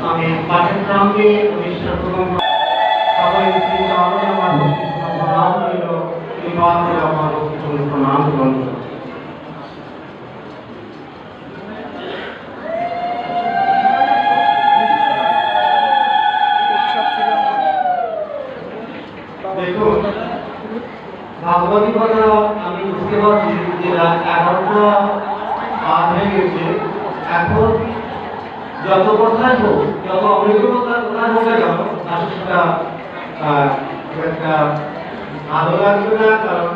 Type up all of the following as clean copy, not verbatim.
আমি পাঠের সঙ্গে অনুষ্ঠান সবাই আমার প্রণাম রইল আমার প্রণাম গ্রহণ দেখুন ভাগবতী কথা আমি বুঝতে পারছি যে রাত 11টা পার হয়ে গেছে। এখন যত কথাই হোক, যত অভিজ্ঞতার কথা হোক না কেন, আসলে সেটা একটা ভালো লাগবে না, কারণ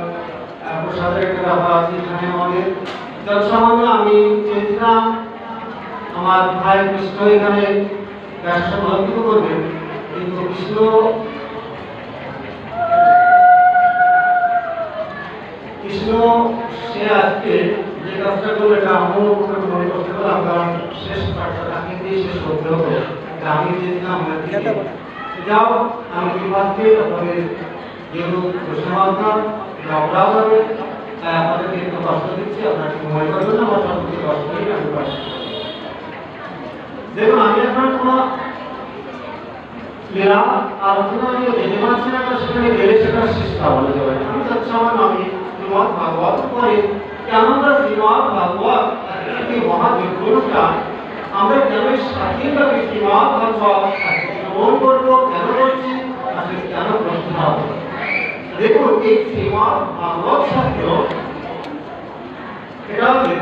প্রসাদের একটা ব্যাপার আছে এখানে আমাদের। যত সামান্য আমি চেয়েছিলাম আমার ভাই কৃষ্ণ এখানে ব্যবসা সমাপ্ত করবেন, কিন্তু কৃষ্ণ সে আজকে যে কাজটা করলে এটা আমার উপরে মনে করতে পারলাম, কারণ শেষ পাঠটা তাকে দিয়ে শেষ করতে হতো। আমি চেয়েছিলাম যাও আমি বিভাগকে আপনাদের যেহেতু সমাধান অপরাধ হবে, তাই আপনাদেরকে একটু কষ্ট দিচ্ছি, আপনাকে মনে করবেন না, আমার সবথেকে কষ্ট নিয়ে আমি পাচ্ছি। দেখুন আমি আপনার কোনো লীলা আলোচনা নিয়ে যেতে পারছি না, সেখানে গেলে সেটা চেষ্টা বলে যাবে। আমি চাচ্ছিলাম আমি শ্রীমদ ভাগবত পরে কেন আমরা শ্রীমদ ভাগবত এই মহাবিজ্ঞানটা আমরা কেন স্বাধীনভাবে শ্রীমদ ভাগবত শ্রবণ করবো, কেন করছি, আসলে কেন করতে হবে। দেখুন এই শ্রীমদ ভাগবত শাস্ত্র এটা হচ্ছে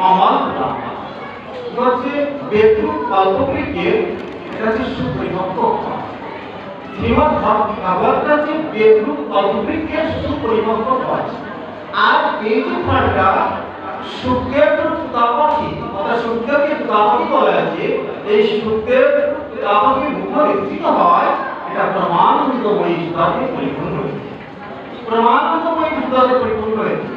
আমার হচ্ছে বেদরূপ কল্পবৃক্ষে এটা হচ্ছে সুপরিপক্ক। শ্রীমদ ভাগবতটা হচ্ছে বেদরূপ কল্পবৃক্ষের সুপরিপক্ক ফল। আর এই যে ফলটা সুখদেব তুতাপাখি, অর্থাৎ সুখদেবকে তুতাপাখি বলা আছে, এই সুখদেব তুতাপাখির মুখ বিস্তৃত হয়, এটা প্রমাণানন্দময়ী সুতাতে পরিপূর্ণ হয়েছে। প্রমাণানন্দময়ী সুতাতে পরিপূর্ণ হয়েছে।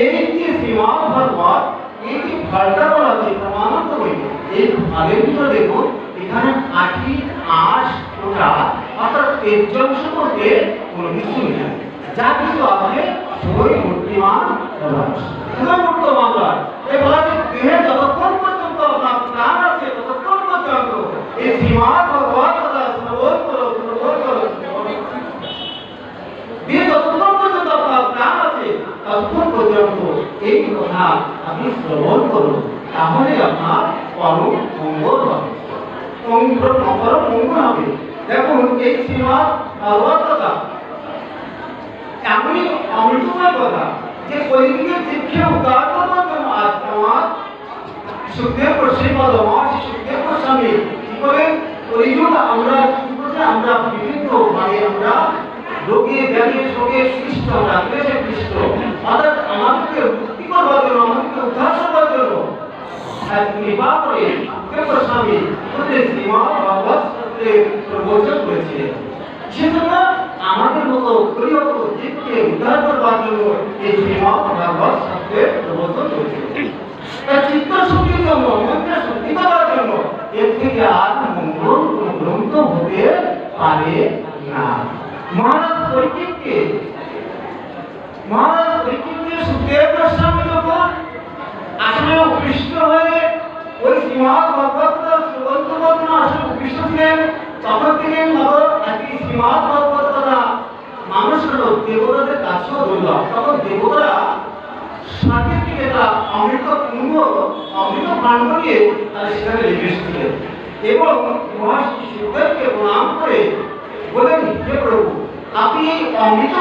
এই যে শ্রীমদ ভাগবত এই যে ফলটা বলা আছে প্রমাণানন্দময়ী, এই ফলের ভিতরে দেখুন এখানে 8টি আঁশ ওটা, অর্থাৎ তেজস্ব করতে কোনো কিছু নেই, যা কিছু আছে সবই মূর্তিমান মূর্তমান। এই বলা যে দেহে যতক্ষণ পর্যন্ত আপনার প্রাণ আছে ততক্ষণ পর্যন্ত এই শ্রীমদ ভাগবত কথা শ্রবণ করো, দেহে যতক্ষণ পর্যন্ত আপনার প্রাণ আছে ততক্ষণ পর্যন্ত এই কথা আপনি শ্রবণ করুন, তাহলে আপনার পরম মঙ্গল হবে, পরম মঙ্গল হবে। দেখুন এই শ্রীমদ ভাগবত কথা এমনই অমৃতময় কথা যে কলিযুগের দীক্ষা উদ্ধার করবার জন্য আজ আমার সুখদেব শ্রীমদ মহর্ষি সুখদেব গোস্বামী কি করে কলিযুগ আমরা কি করছে, আমরা বিভিন্ন ভাবে আমরা রোগে ব্যাধি শোকে সৃষ্ট, আমরা ক্লেশে সৃষ্ট, অর্থাৎ আমাদেরকে মুক্তি করবার জন্য, আমাদেরকে উদ্ধার করবার জন্য কৃপা করে সুখদেব গোস্বামী শ্রীমদ ভাগবত প্রবচন করেছিলেন। সেজন্য আমাদের মতো প্রিয় জীবকে উদ্ধার করবার জন্য এই শ্রীমদ ভাগবত শাস্ত্রের প্রবচন করেছিলেন। চিত্ত শক্তির জন্য, মন্ত্রের শক্তি দেওয়ার জন্য এর থেকে আর মঙ্গল কোন গ্রন্থ হতে পারে না। মহারাজ পরীক্ষিতকে সুখদেব গোস্বামী যখন আসলে উপৃষ্ট হয়ে ওই শ্রীমদ ভাগবত শ্রবণ করবার জন্য আসলে উপৃষ্ট ছিলেন, তখন থেকে একটি শ্রীমদ ভাগবত কথা মানুষ হল দেবতাদের কাছেও দুর্লভ। তখন দেবতারা সাথে থেকে তারা অমৃত কুম্ভ, অমৃত ভাণ্ড নিয়ে তারা সেখানে লেগে এসেছিলেন এবং মহর্ষি সুখদেবকে প্রণাম করে বলেন, হে প্রভু আপনি এই অমৃত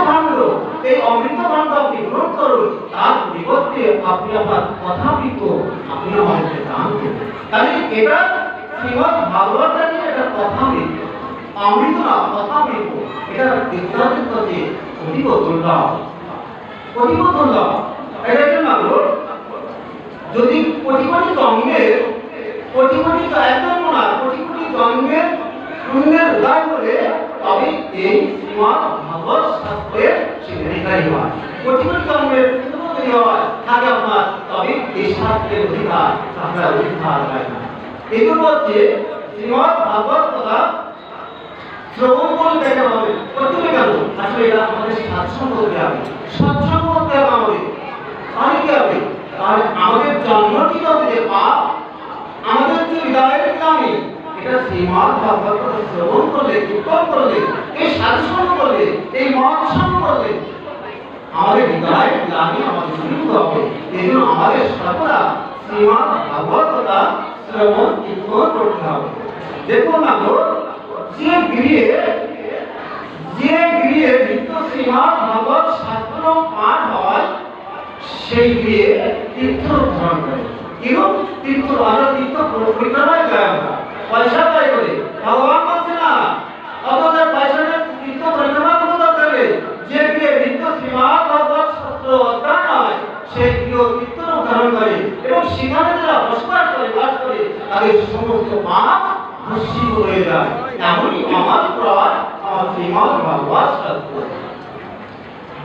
ভাণ্ড আপনি গ্রহণ করুন, তার পরিবর্তে আপনি আপনার কথামৃত আপনি আমাদেরকে দান করুন। তাহলে এটা শ্রীমদ ভাগবত নিয়ে এটা কথামৃত, অমৃত না কথামৃত, এটা দেবতাদের কাছে অতীব দুর্লভ। এটা জন্য যদি কোটি কোটি জন্মের পুণ্যের উদয় করে তবে এই শ্রীমদ ভাগবত শাস্ত্রের স্বীকারী হয়। কোটি কোটি জন্মের যদি হয় থাকে আপনার, তবে এই শাস্ত্রের অধিকার আপনার অধিকার হয় না। এই জন্য হচ্ছে শ্রীমদ ভাগবত কথা শ্রবণ করে দেখতে হবে। প্রথমে কেন আসলে এটা আমাদের সৎসঙ্গ করতে হবে, সৎসঙ্গ করতে হবে আমাদের। তাহলে কি হবে? তাহলে আমাদের জন্মটি হবে যে পাপ, আমাদের যে হৃদয়ের কামে এটা এটা শ্রীমদ্ ভাগবত কথা শ্রবণ করলে, কীর্তন করলে, এই সাধন করলে, এই মহাসন করলে আমাদের হৃদয় গ্লানি আমাদের দূর হবে। এই জন্য আমাদের সর্বদা শ্রীমদ্ ভাগবত কথা শ্রবণ কীর্তন করতে হবে। দেখুন না গো, যে গৃহে নিত্য শ্রীমদ্ ভাগবত শাস্ত্র পাঠ হয় সেই গৃহে তীর্থ ধারণ করে। কিরূপ তীর্থ? আমরা তীর্থ পরিক্রমায় যাই, আমরা পয়সা পাই করে, ভগবান বলছে না অতদের পয়সা তীর্থ পরিক্রমা করতে হবে। যে গৃহে নিত্য শ্রীমদ্ ভাগবত শাস্ত্র অধ্যয়ন হয় সেই গৃহ তীর্থ ধারণ করে এবং সেখানে যারা বসবাস করে, বাস করে, তাদের সমস্ত পাপ ভস্মীভূত হয়ে যায়। এমনই আমার প্রাণ আমার শ্রীমদ্ ভাগবত শাস্ত্র।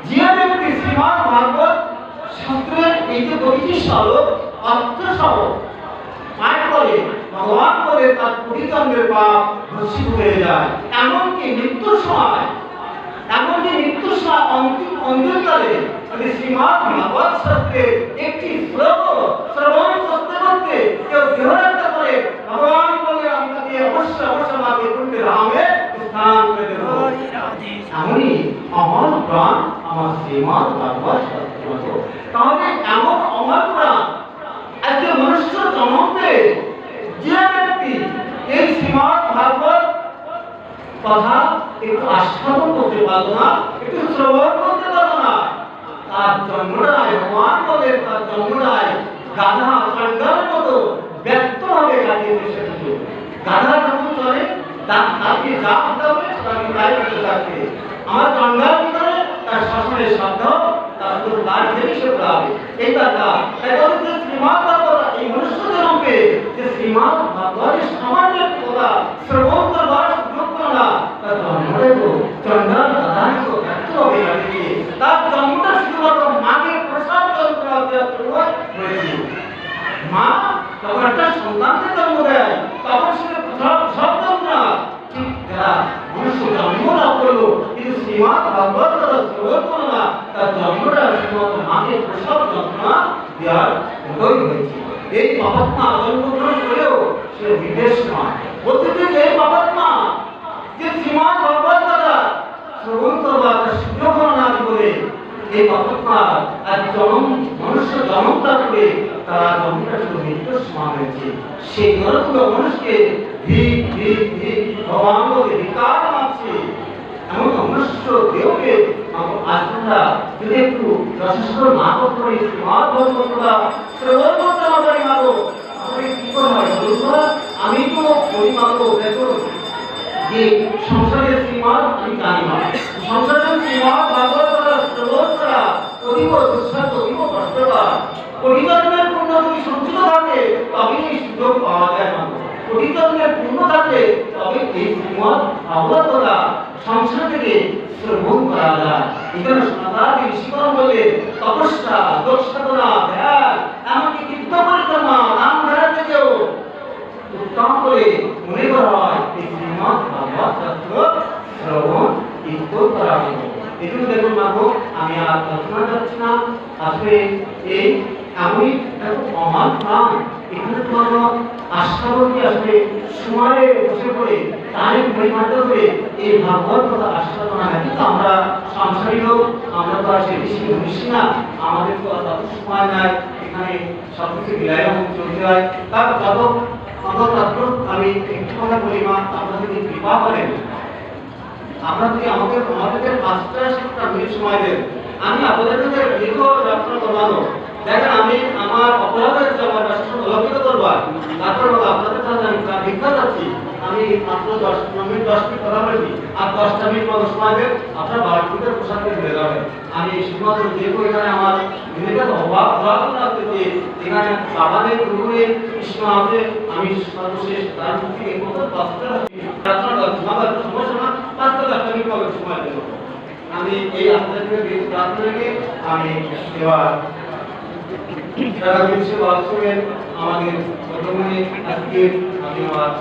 যে ব্যক্তি শ্রীমদ্ ভাগবত শাস্ত্রের এই যে বৈশিষ্ট্য শ্লোক অর্থ সহ পাঠ করে, ভগবান বলে তার কোটি জন্মের পাপ ভস্মীভূত হয়ে যায়। এমনকি মৃত্যুর সময় অন্তিমকালে যদি শ্রীমদ্ ভাগবত শাস্ত্রের একটি শ্রবণ করতে করতে কেউ দেহত্যাগ করে, ভগবান বলে আমি তাকে অবশ্যই আমাকে কুণ্ডে ধামে স্থান করে দেব। এমনই অমর প্রাণ আমার শ্রীমদ্ ভাগবত শাস্ত্র। তাহলে এমন অমর প্রাণ আজকে মনুষ্য জন্মে যে ব্যক্তি এই শ্রীমদ্ ভাগবত কথা একটু আস্বাদন করতে পারলো না, একটু শ্রবণ করতে পারলো না, তার জন্মটাই ভগবান বলে তার জন্মটাই গাধা চন্ডার মতো ব্যক্তভাবে কাটিয়ে এসেছিল। গাধা যখন চলে তাকে যা হতে হবে তাকে তাই করতে থাকবে। আমার চন্ডার ভিতরে তার শাসনের শব্দ তার পুরো লাড়ি থেকে সে পড়াবে। এই কথা তাই বলতে শ্রীমদ্ ভাগবত এই মনুষ্য জন্মে যে শ্রীমদ্ ভাগবতের সামান্য কথা শ্রবণ করবার সুযোগ পেল না, তার জন্মটাই তো চন্ডাল গাধায় তো ব্যক্তভাবে কাটিয়ে তার জন্মটা শুধুমাত্র মাকে প্রসাদ যন্ত্রণা দেওয়ার হয়েছিল। মা যখন একটা সন্তানকে জন্ম দেয় তখন সে সব যন্ত্রণা ঠিক যারা মনুষ্য জন্ম লাভ করলো কিন্তু শ্রীমদ্ ভাগবত কথা শ্রবণ করলো না, তার জন্মটা শুধুমাত্র মাকে প্রসব যন্ত্রণা দেওয়ার মতোই হয়েছে। এই পাপাত্মা জন্মগ্রহণ করেও সে বিদেশ নয়। বলতে যে এই পাপাত্মা যে শ্রীমদ্ ভাগবত কথা শ্রবণ করবার সুযোগ না করে এই পাপাত্মা আর মনুষ্য জন্মটা করে তারা জন্মটা শুধু মৃত্যুর সমান হয়েছে। সেই নরকগুলো মানুষকে ভগবান বলে বিকার মানছে। এমন মনুষ্য দেহকে আমরা যদি একটু যথেষ্ট না করতে পারি, শ্রীমদ্ ভাগবত কথা শ্রবণ করতে না পারি মাগো, আমাদের কি করে হয়? আমি তো বলি মাগো, দেখো যে সংসারের শ্রীমদ্ আমি জানি না, সংসারের শ্রীমদ্ ভাগবত কথা শ্রবণ করা অতীব দুঃসাধ্য, অতীব কষ্টকর। কোটি জন্মের পুণ্য যদি সঞ্চিত থাকে তবে এই সুযোগ পাওয়া যায় মাগো। কোটি জন্মের পুণ্য থাকে তবে এই শ্রীমদ্ ভাগবত কথা সংসার থেকে শ্রবণ করা যায়। এখানে সনাতন ঋষিগণ বলে তপস্যা, যোগ সাধনা, ধ্যান, এমনকি তীর্থ পরিক্রমা, নাম ধ্যান থেকেও উত্তম করে মনে করা হয় এই শ্রীমদ্ ভাগবত শাস্ত্র শ্রবণ কীর্তন করা হয়। এজন্য দেখুন মাগো, আমি আর আলোচনা করছি না। আসলে এই এমনই মহান প্রাণ এখানে কোনো আস্বাদনকে আসলে সময়ে বসে পড়ে তাই পরিমাণিত হয়ে এই ভাগবত কথা আস্বাদনা হয়। কিন্তু আমরা সংসারী লোক, আমরা তো আর সে বেশি না, আমাদের তো আর তত সময় নাই এখানে সব কিছু মিলাইয়া চলতে হয়। তার যত আমি একটু কথা বলি মা, আপনারা যদি কৃপা করেন, আপনারা যদি আমাদের 5-7 মিনিট সময় দেন, আমি আপনাদের কাছে দীর্ঘ যাত্রা করবানো। দেখেন আমি আমার অপরাধের আমার রাষ্ট্র অলক্ষিত করবার, তারপর আপনাদের কাছে আমি ভিক্ষা যাচ্ছি। আমি মাত্র 10 মিনিট কথা বলছি, আর 10টা মিনিট মতো সময় দেন, আপনার 12 মিনিটের পোশাক ধরে যাবেন। আমি শুধুমাত্র যেহেতু এখানে আমার বিবেকের অভাব আছে যে এখানে বাবাদের গুরুরে কৃষ্ণ আছে, আমি সর্বশেষ তার মুক্তি এই মতো 5টা সমস্যা না, 5-10 মিনিট মতো সময় দেব। আমি এই আপনাদের প্রার্থনাকে আমি এবার সারা বিশ্ব বাস্তবে আমাদের বর্তমানে আজকে আমি আমার